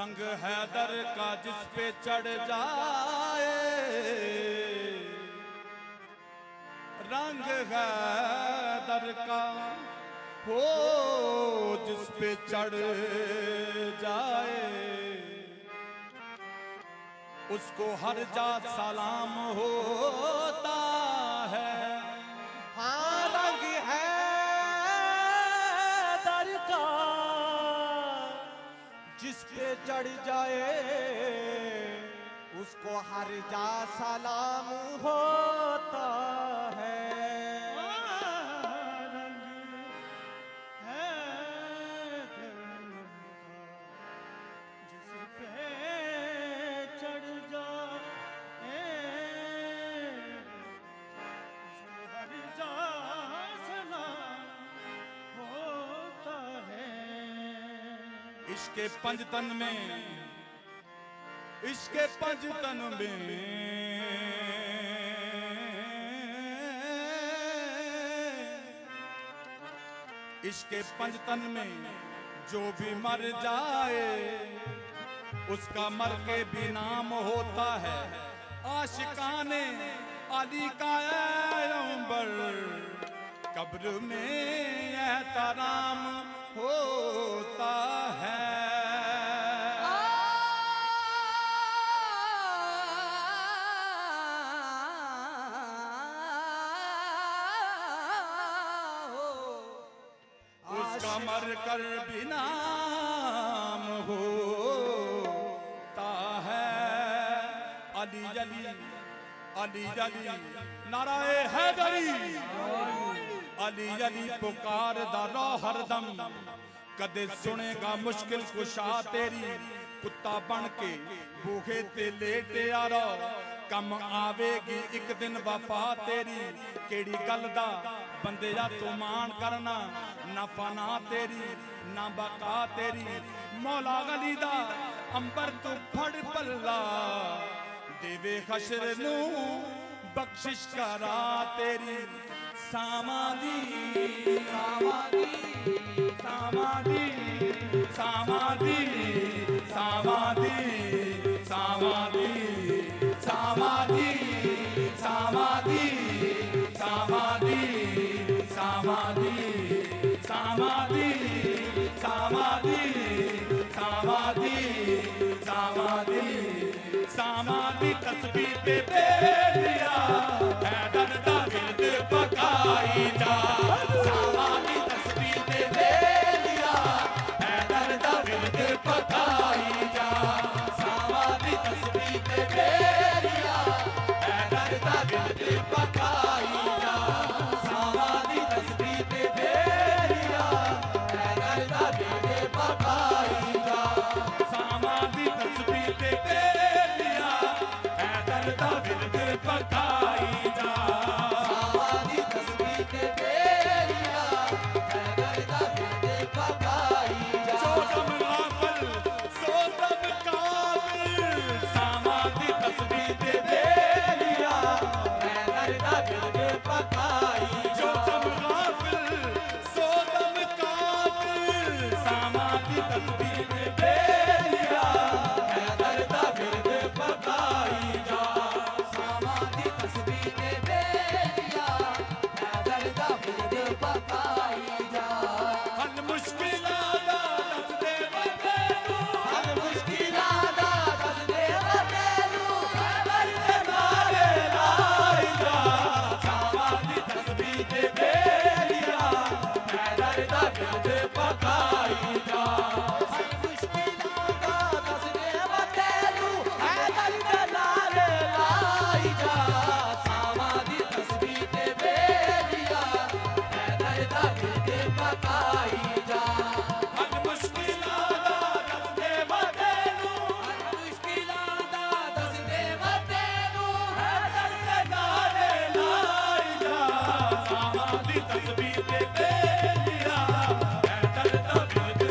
रंग हैदर का जिस पे चढ़ जाए, रंग हैदर का हो जिस पे चढ़ जाए, उसको हर जात सलाम होता है। हाँ, रंग हैदर का जिस पे चढ़ जाए, उसको हर जा सलाम होता है। इसके पंजतन में, इसके पंजतन में इसके पंजतन में जो भी मर जाए, उसका मर के भी नाम होता है। आशिकाने अली का अंबर कब्र में एहतराम होता है। उसका मर कर भी नाम होता है। अली अली अली अली नाराए हैदरी, अली अली पुकार दारो हरदम। कदे सुनेगा मुश्किल कुशा तेरी, कुत्ता बन के बूहे ते लेटे आरो। कम आवेगी एक दिन वफा तेरी, केड़ी गल दा बंदेया तू मान करना। ना फना तेरी ना बका तेरी, मौला गली दा अंबर तू फड़ पल्ला। देवे हशर नू बख्शिश करा तेरी। समाधि समाधि समाधि समाधि समाधि समाधि समाधि समाधि समाधि समाधि समाधि समाधि समाधि समाधि समाधि तस्बीह पे बेलिया हैदर दा विरद पकाई जा। समाधि तस्बीह पे बेलिया हैदर दा विरद पकाई जा। समाधि तस्बीह पे बेलिया हैदर दा विरद पकाई जा। समाधि तस्बीह पे बेलिया हैदर दा विरद पकाई जा। समाधि तस्बीह पे बेलिया हैदर दा विरद पकाई जा। समाधि तस्बीह पे बेलिया हैदर दा विरद पकाई जा। सोदम गाफिल सोदम काबिल, समाधि तस्बीह पे बेलिया हैदर दा विरद पकाई जा। सोदम गाफिल सोदम काबिल, समाधि तस्बीह पे बेलिया हैदर दा विरद पकाई जा। समाधि तस्बीह पे बेलिया हैदर दा विरद पकाई जा। हल मुश्किलात दस दे बतेनू, हर मुश्किलां दा दस दे बतेनू, हैदर दे नारे लाई जा। समाधि तस्बीह पे बेलिया हैदर दा विरद पकाई जा। हर मुश्किलां दा दस दे बतेनू, हैदर दे नारे लाई जा। समाधि तस्बीह पे बेलिया हैदर दा विरद पकाई जा। हल मुश्किलात दस दे बतेनू, हर मुश्किलां दा दस दे बतेनू, हैदर दे नारे लाई जा। समाधि तस्बीह पे बेलिया हैदर दा विरद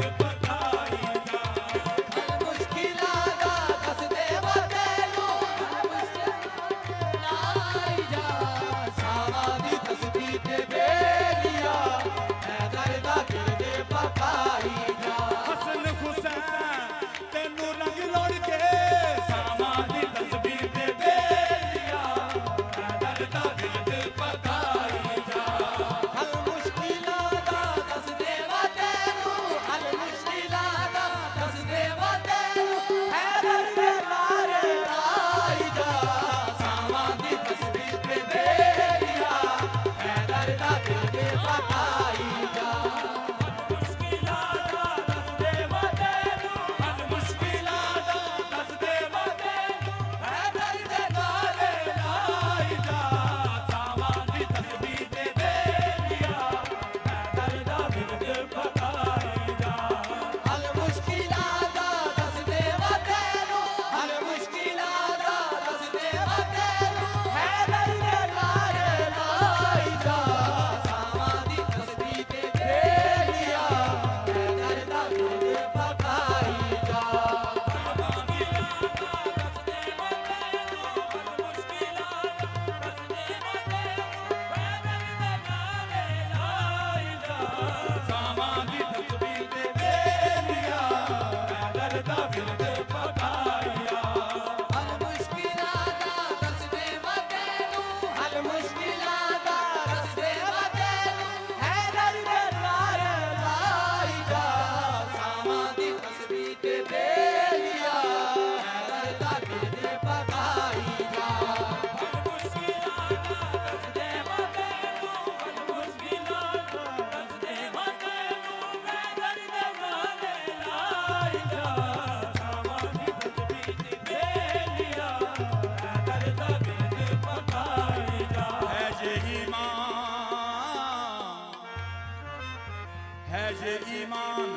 ये ईमान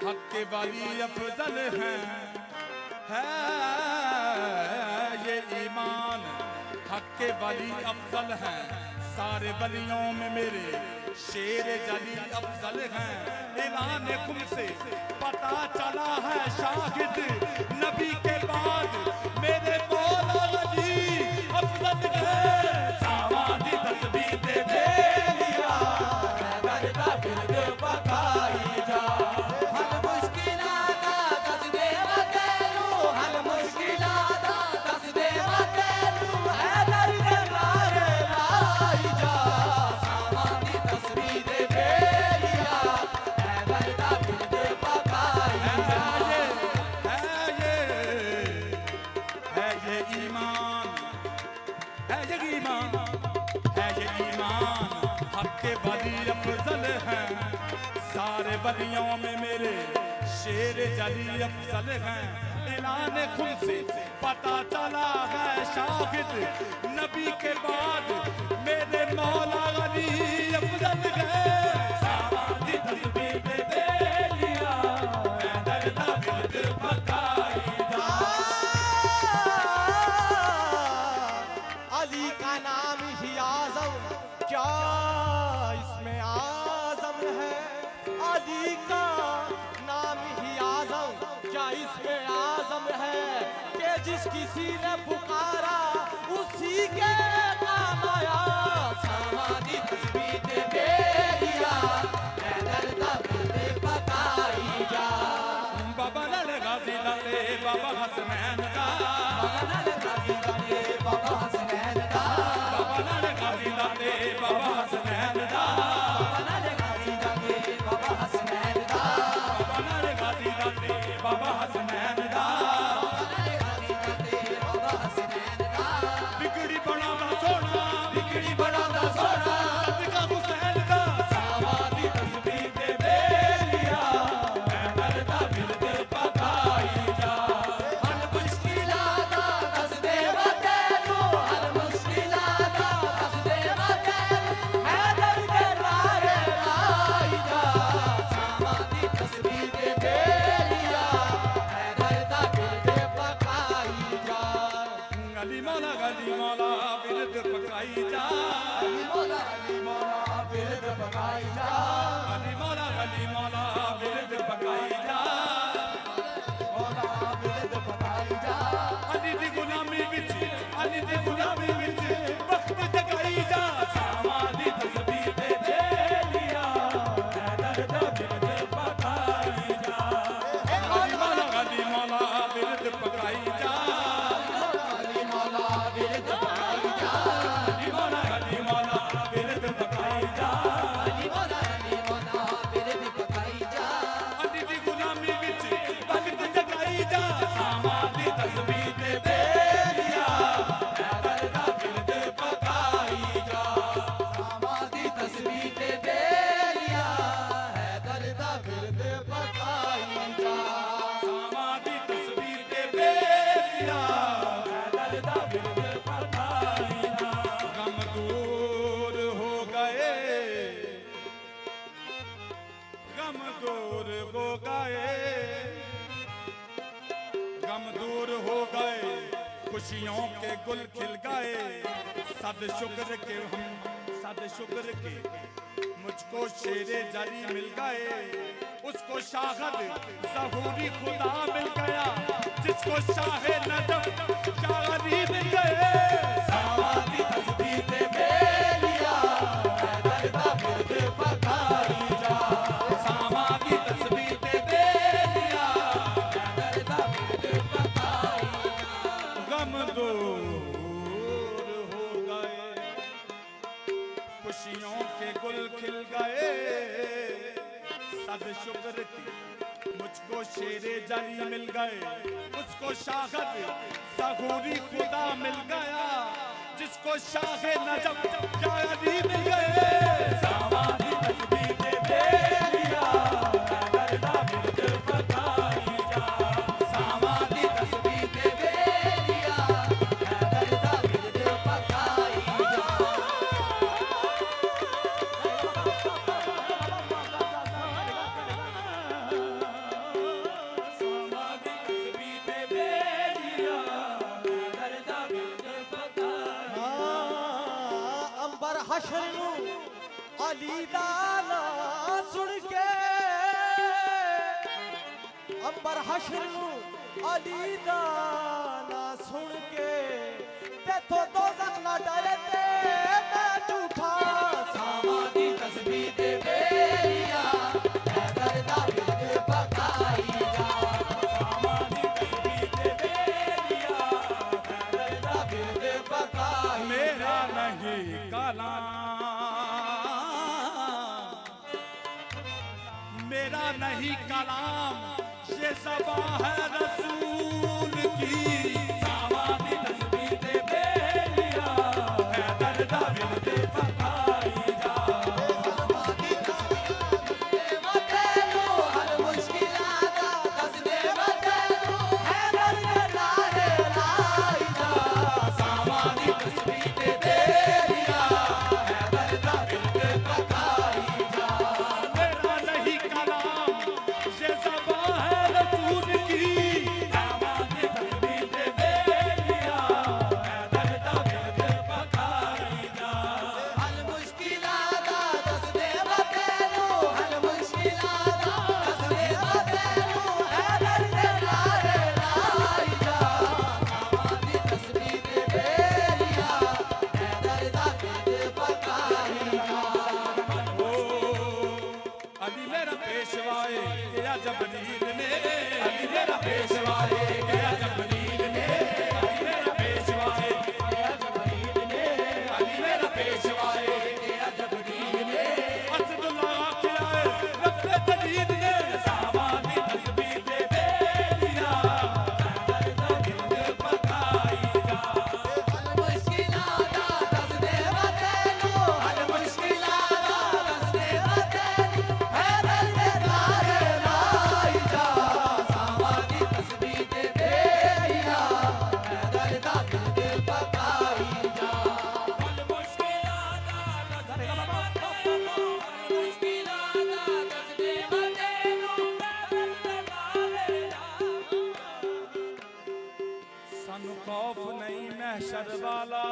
हक के वाली अफजल है ये ईमान हक के वाली अफजल है। सारे वलियों में मेरे शेर जली अफजल हैं। ऐलान खुद से पता चला है शाहिद नबी के बाद मेरे मौला अली अफजल है। सामादी तस्बीह दे लिया करता फिर पकाई जा हल मुश्किलात दस दे वतेलू हल मुश्किलात दस दे वतेलू है दर्द मारे लाई जा सामादी तस्बीह दे लिया है दर्द फिर पकाई जा ये ईमान है ये ईमान है ये ईमान हक के वली अफजल हैं। सारे वलियों में मेरे शेर जली अफजल हैं। ऐलान खुद से पता चला है शाहिद नबी के बाद मेरे मौला अली अफजल हैं। सामादी तस्बीह दे लिया दर्द फिर पकाई जा अली का नाम ही आजम क्या इसमें आजम है। अली का नाम ही आजम क्या इसमें आजम है कि जिस किसी ने पुकारा उसी के काम आया। सामादी तस्बीह दे लिया है दर्द फिर पकाई जा बाबा लाल गाजी लाते बाबा हसनैन का बाबा गाजी गाने बाबा हसनैन दा बाबा लाल गाजी लाते बाबा हसनैन का बाबा गाजी गाने बाबा हसनैन दा बाबा लाल गाजी लाते बाबा हसनैन का गाजी गाने बाबा हसनैन दा बिगड़ी बनाना सोना बिगड़ी बनादा सोना सदका हुसैन का सामादी तस्बीह दे लिया दर्द फिर पकाई जा हल मुश्किलात दस दे वतेलू हल मुश्किलात दस दे वतेलू है दर्द मारे लाई जा सामादी तस्बीह दे लिया है दर्द फिर पकाई जा गली मौला बिरद पकाई जा मौला बिरद पकाई जा गली मौला बिरद पकाई जा मौला बिरद पकाई जा अली दी गुलामी विच अली दी गुलामी विच वक्त जगाई जा सामादी तस्बीह दे लिया दर्द फिर पकाई जा गली मौला बिरद पकाई जा मौला बिरद पकाई जा गली मौला बिरद पकाई जा मौला बिरद पकाई जा अली दी गुलामी विच वक्त जगाई जा सामादी तस्बीह दे लिया दर्द फिर पकाई जा सामादी तस्बीह दे लिया है दर्द फिर पकाई जा सामादी तस्बीह दे लिया दर्द फिर पकाई जा गम दूर हो गए गम दूर हो गए गम दूर हो गए खुशियों के गुल खिल गए सद शुक्र के मुझको शेरे जारी मिल गए उसको शाहद ज़हूरी खुदा मिल गया जिसको शाहे नजफ जारी मिल गए सामादी तस्बीह दे लिया दर्द फिर पकाई जा सामादी तस्बीह दे लिया दर्द फिर पकाई गम दूर हो गए खुशियों के गुल खिल गए सद शुक्र की मुझको शेरे जारी मिल गए उसको शाहद ज़हूरी खुदा मिल गया जिसको शाहे नजफ जारी मिल गए सामादी तस्बीह दे लिया दर्द फिर पकाई जा सामादी तस्बीह दे लिया है दर्द फिर पकाई जा हशर नू अली दा ना सुन के अंबर हशर नू अली दा ना सुन के तेथों दोज़ख ना डरे ते मैं झूठा सामा दी तस्बीह दे बेलिया हैदर दा बिरद पकाई जा सामा दी तस्बीह दे बेलिया हैदर दा बिरद पकाई मेरा नहीं कलाम, मेरा नहीं कलाम, ये ज़बां है रसूल की। सामा दी तस्बीह दे बेलिया हैदर दा बिरद पकाई जा सामा दी तस्बीह दे बतेलो हर मुश्किलां दा दस दे बतेलो हैदर दे नारे लाई जा सामा दी तस्बीह दे बेलिया हैदर दा बिरद पकाई जा मेरा नहीं कलाम, ये ज़बां है रसूल की। सामा दी तस्बीह दे बेलिया हैदर दा बिरद पकाई जा हल मुश्किलां दा दस दे बतेलो हल मुश्किलां दा दस दे बतेलो हैदर दे नारे लाई जा सामा दी तस्बीह दे बेलिया हैदर दा बिरद पकाई जा ओ अली मेरा पेशवाए गया जबरील ने, अली मेरा पेशवाए गया जबरील ने, अली मेरा पेशवाए गया जबरील ने, अली मेरा पेशवाए गया जबरील ने, असदुल्लाह के आए रब्बे जलील ने। सामा दी तस्बीह दे बेलिया हैदर दा बिरद पकाई जा हल मुश्किलां दा दस दे बतेलो हल मुश्किलां दा दस दे बतेलो हैदर दे नारे लाई जा सामा दी तस्बीह दे बेलिया हैदर दा बिरद पकाई जा हल मुश्किलां दा दस दे बतेलो हल मुश्किलां दा दस दे बतेलो सानू खौफ नहीं महशर वाला,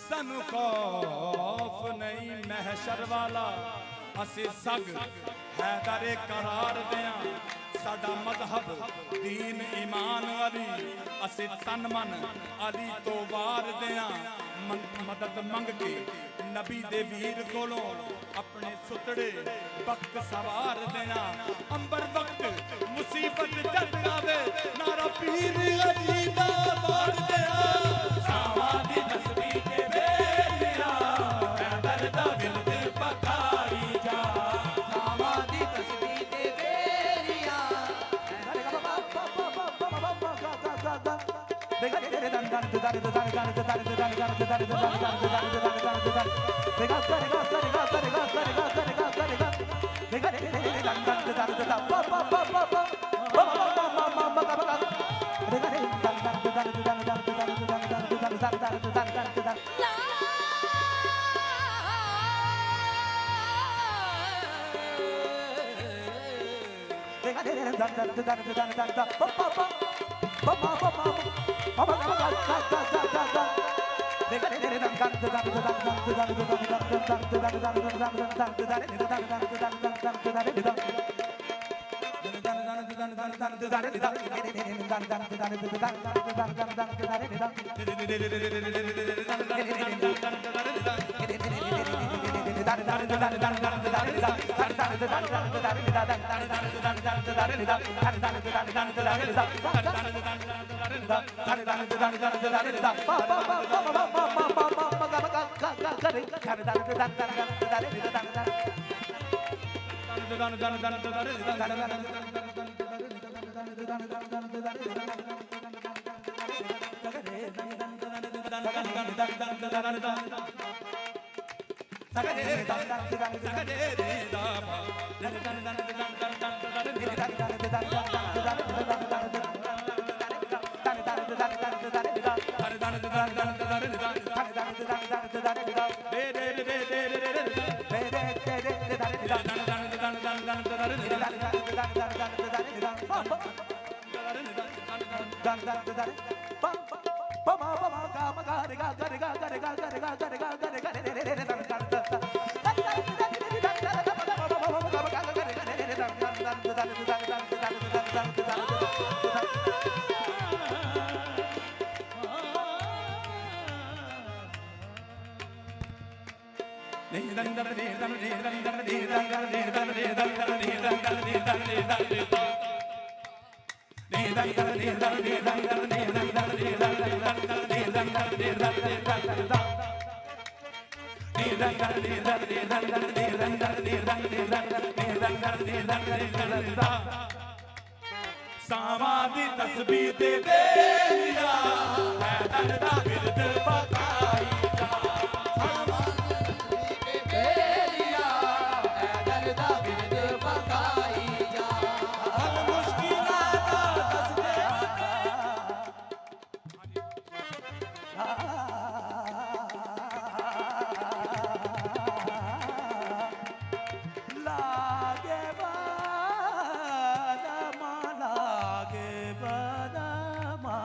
सानू खौफ नहीं महशर वाला, असी सग हैदरे करार दिया। साडा मजहब दीन ईमान अली, असी तन मन अली तो वार दिया। मदद मंग के नबी दे वीर कोलों अपने सुतड़े वक्त सवार दिया। अंबर वक्त मुसीबत जद आवे नारा पीर अली दा मार दिया। सामा दी तस्बीह दे बेलिया हैदर दा बिरद पकाई जा सामा दी तस्बीह दे बेलिया पमा पमा गा मा गा रे गा गा रे गा गा रे गा गा रे गा गा रे गा गा रे गा रे रे रे रे रे सामादी तस्बीह दे बेलिया पैदल दा विरद पकाई जा बेलिया पैदल दा विरद पकाई जा हल मुश्किलात दस दे लागे बादामा लागे बादामा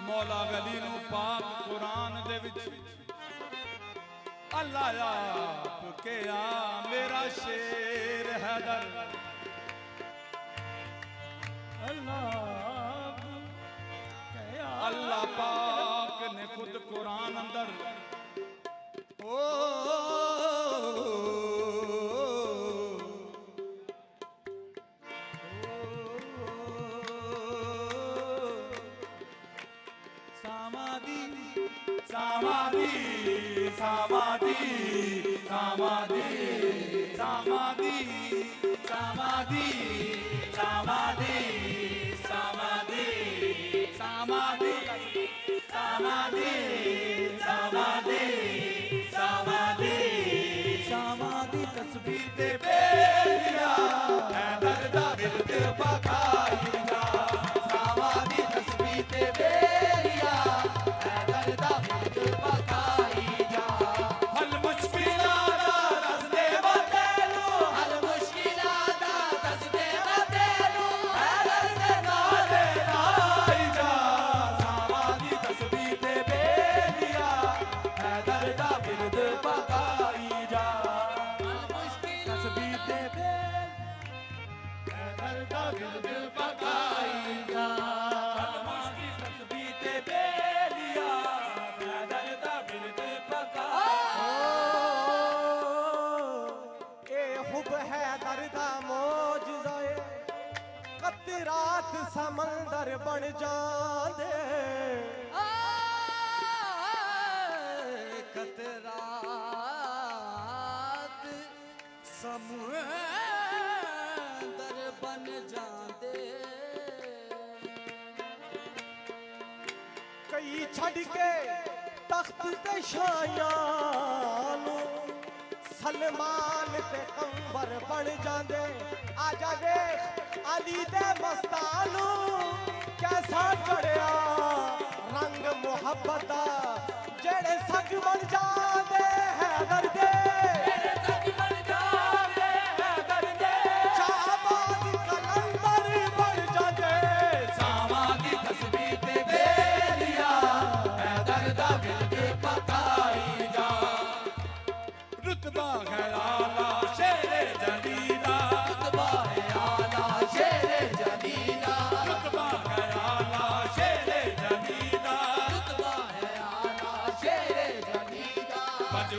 मौला वली नू पाक कुरान दे विच अल्लाह आप के आ मेरा शेर हैदर अल्लाह पाक ने खुद कुरान अंदर समाधि समाधि समाधि समाधि समाधि समाधि समाधि समाधि समाधि समाधि समाधि समाधि समाधि तस्बीह दे बेलिया हैदर दा विरद पकाई जा समाधि तस्बीह दे बेलिया पैदल दा विरद पकाई जा हल मुश्किलात दस दे बतेलू हल मुश्किलात दस दे बतेलू पैदल दे नाले आई जा समाधि तस्बीह दे बेलिया पैदल दा विरद पकाई जा हल मुश्किलात तस्बीह दे पैदल दा विरद पकाई जा समाधि तस्बीह दे बेलिया पैदल दा विरद पकाई ए हुब है दर्दा मौजज़ाए कतरात समंदर बन जांदे कतरात समुंदर बन जांदे कई छड़ के तख्त ते शायां नू सलमान ते अंबर बन जांदे आजा देख अली दे मस्तानू कैसा चढ़िया रंग मुहब्बत दा जेड़े संग बन जांदे हैदर दे शाहबाज कलंदर बन जांदे समाधि तस्बीह दे बेलिया पैदल दा विरद पकाई जा रुतबा है आला शेरे जलीला रुतबा है आला शेरे जलीला रुतबा है आला शेरे जलीला रुतबा है आला शेरे जलीला बज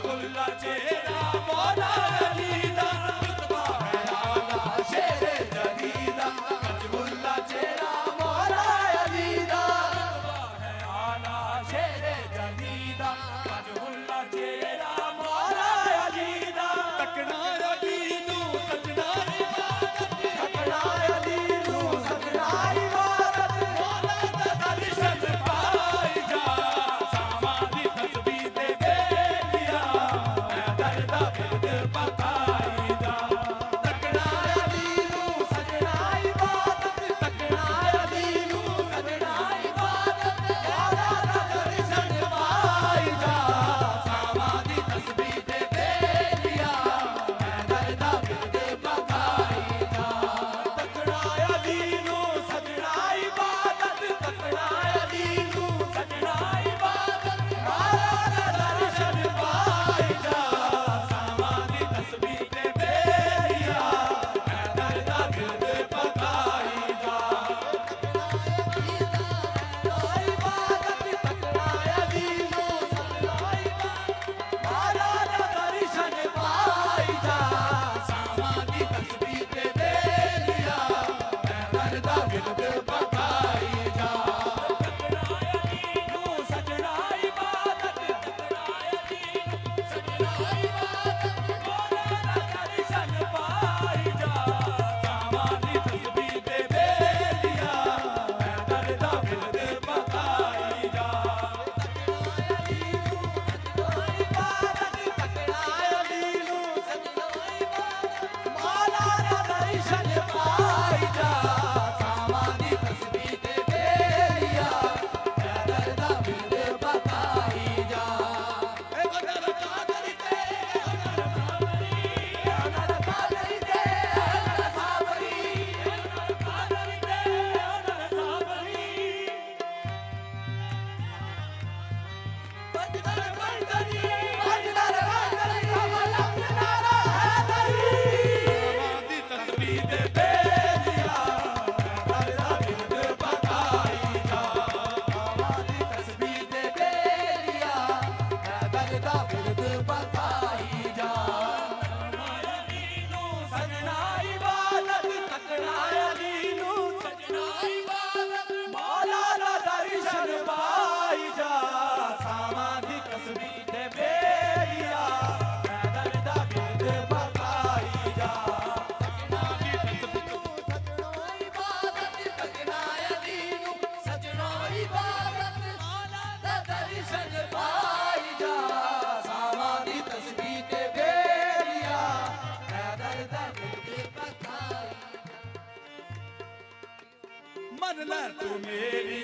मन ले तू मेरी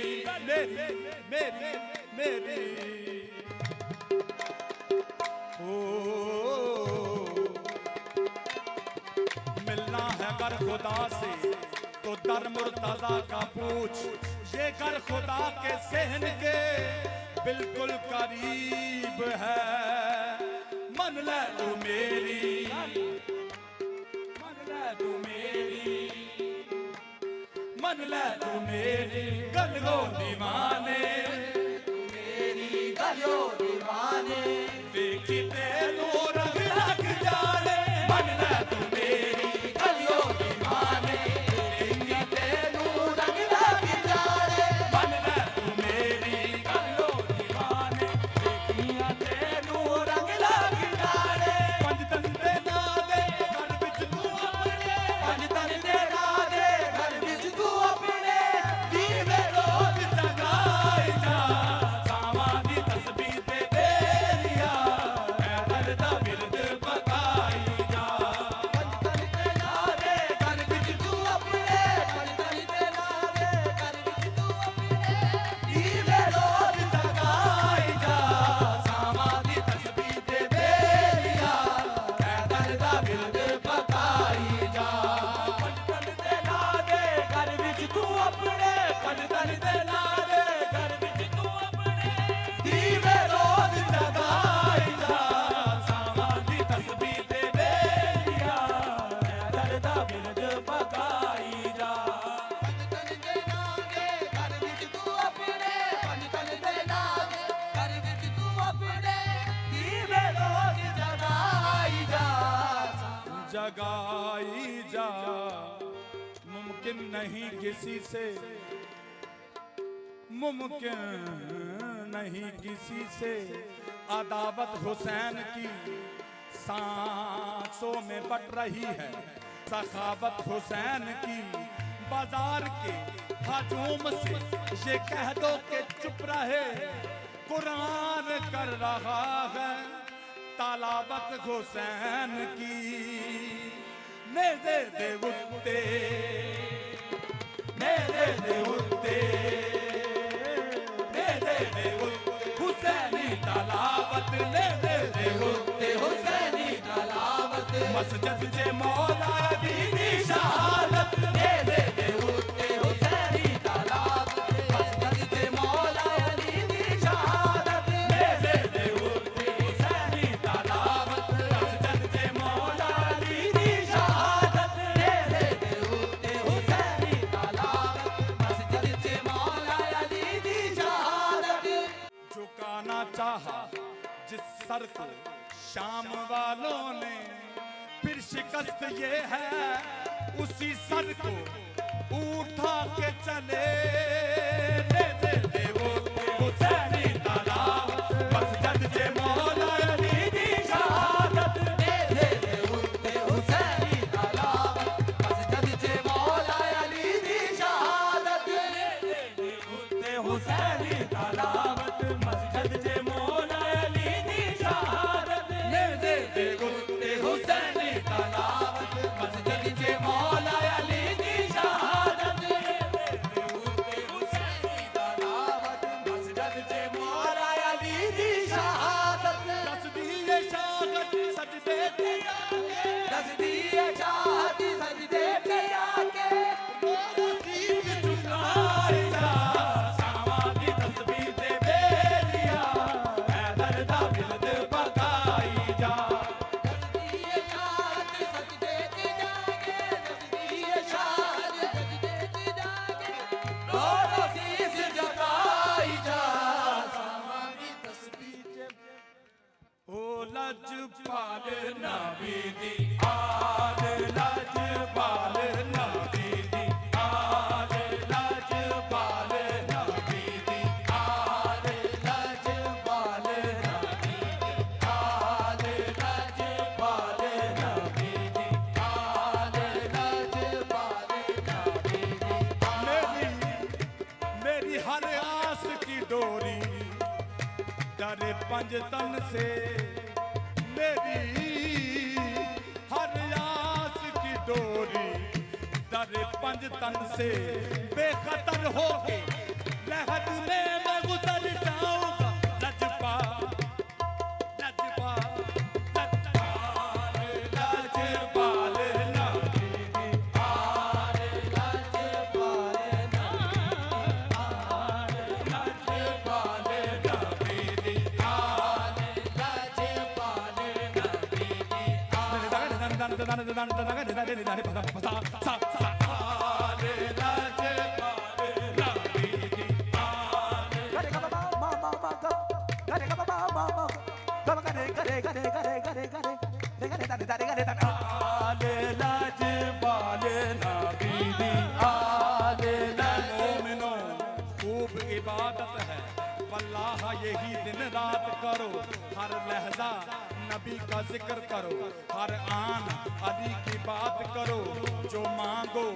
मेरी मेरी मेरी ओ मिलना है अगर खुदा से तो दर मुर्तजा का पूछ, ये घर खुदा के सहन के बिल्कुल करीब है। मन ले तू मेरी मन ले तू मेरी मन ले तू मेरी गलो दीवाने मेरी गलो दीवाने देखी तेनू रंग लग जाने। मन ले तू मेरी गलो दीवाने देखी तेनू रंग लग जाने। मन ले तू मेरी गलो दीवाने देखी तेनू रंग लग जाने। पंज तन दे ना दे घर विच तू अपने पंज तन दे ना दे घर विच तू अपने दीवे रोज जगाई जा सावां दी तस्बीह ते बेरिया ऐ दर्द बिरद पकाई जा। पंज तन दे ना दे घर विच तू अपने पंज तन दे ना दे घर विच तू अपने दीवे रोज जगाई जा सावां दी तस्बीह ते बेरिया ऐ दर्द बिरद पकाई जा। पंज तन दे ना दे घर विच तू अपने पंज तन दे ना दे घर विच तू अपने दीवे रोज जगाई जा सावां दी तस्बीह ते बेरिया ऐ दर्द बिरद पकाई जा। पंज तन दे ना दे घर विच तू अपने पंज तन दे ना दे घर विच तू अपने दीवे रोज जगाई जा। जगाई जा मुमकिन नहीं किसी से मुमकिन नहीं किसी से अदावत हुसैन की सांसों में बट रही है। सखावत हुसैन की बाजार के हजूम से ये कह दो कि चुप रहे, कुरान कर रहा है तालावत हुसैन की। नेज़े दे उत्ते नेज़े दे उत्ते नेज़े दे उत्ते हुसैनी तालावत नेज़े दे उत्ते हुसैनी तलावत मस्जिद चे मौला दी दी शहादत नेज़े दे उत्ते हुसैनी तलावत मस्जिद ते मौला अली दी शहादत नेज़े दे उत्ते हुसैनी तालावत मस्जिद चे मौला अली दी शहादत नेज़े दे उत्ते हुसैनी तलावत मस्जिद ते मौला अली दी शहादत। झुकाना चाहा जिस सर को शाम वालों ने, फिर शिकस्त ये है उसी सर को उठा के चले। नेज़े दे उत्ते हुसैनी तालावत मस्जिद चे मौला अली दी शहादत नेज़े दे उत्ते हुसैनी तलावत मस्जिद ते मौला अली दी शहादत नेज़े दे उत्ते हुसैनी तलावत मस्जिद ते मौला अली दी शहादत नेज़े दे उत्ते हुसैनी तलावत मस्जिद ते मौला अली दी शहादत नेज़े दे उत्ते हुसैनी तलावत मस्जिद ते मौला अली दी शहादत। तस्बीह शाहत सजदे ते जाके तस्बीह चाहत सजदे ते जाके सीत झुकाई जा सावां दी तस्बीह ते बेरिया ऐ दर्द बिरद पकाई जा। तस्बीह चाहत सजदे ते जाके तस्बीह चाहत सजदे ते जाके दोनों शीश झुकाई जा सावां दी तस्बीह ओ लजपाल नबी दी आल लजपाल नबी दी आल लजपाल नबी दी आल लजपाल नबी दी आल लजपाल नबी दी आल लजपाल नबी दी मेरी हर आस की डोरी डरे पंजतन से। मेरी हर आस की डोरी पर पंज तन से बेखतर होके लहद में मैं उतर जाऊंगा। लजपा लजपा लजपाल मोमिनो खूब इबादत है वल्लाह यही दिन रात करो। हर लहजा नबी का जिक्र करो, हर आन अली की बात करो। जो मांगो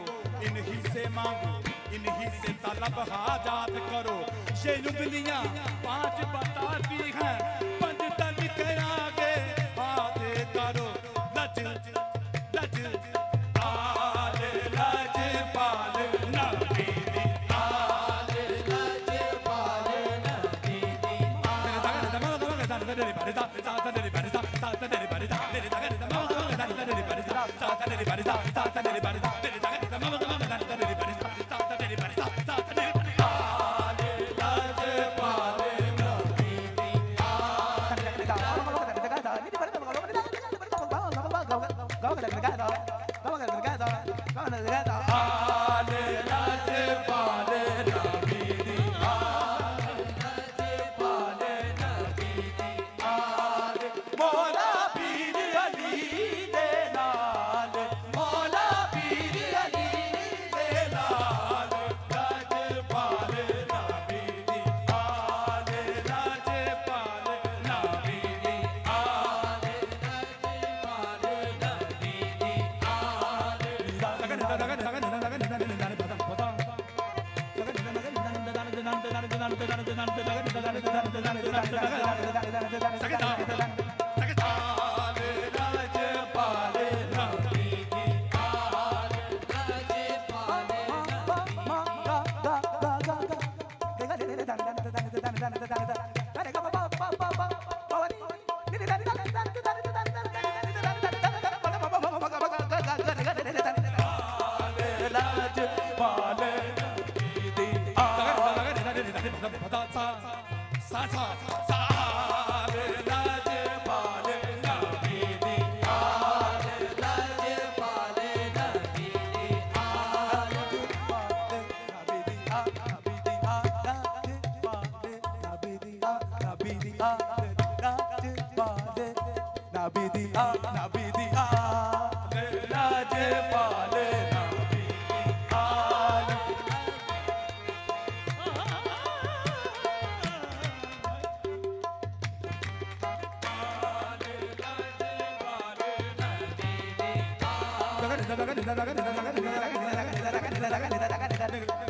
इन्हीं से मांगो, इन्हीं से तलब हाजात करो। ये उंगलियां पांच बताती हैं पंजतन के आगे हाथ करो। लज लज आल लज पाल नबी दी आल लज पाल नबी दी Daga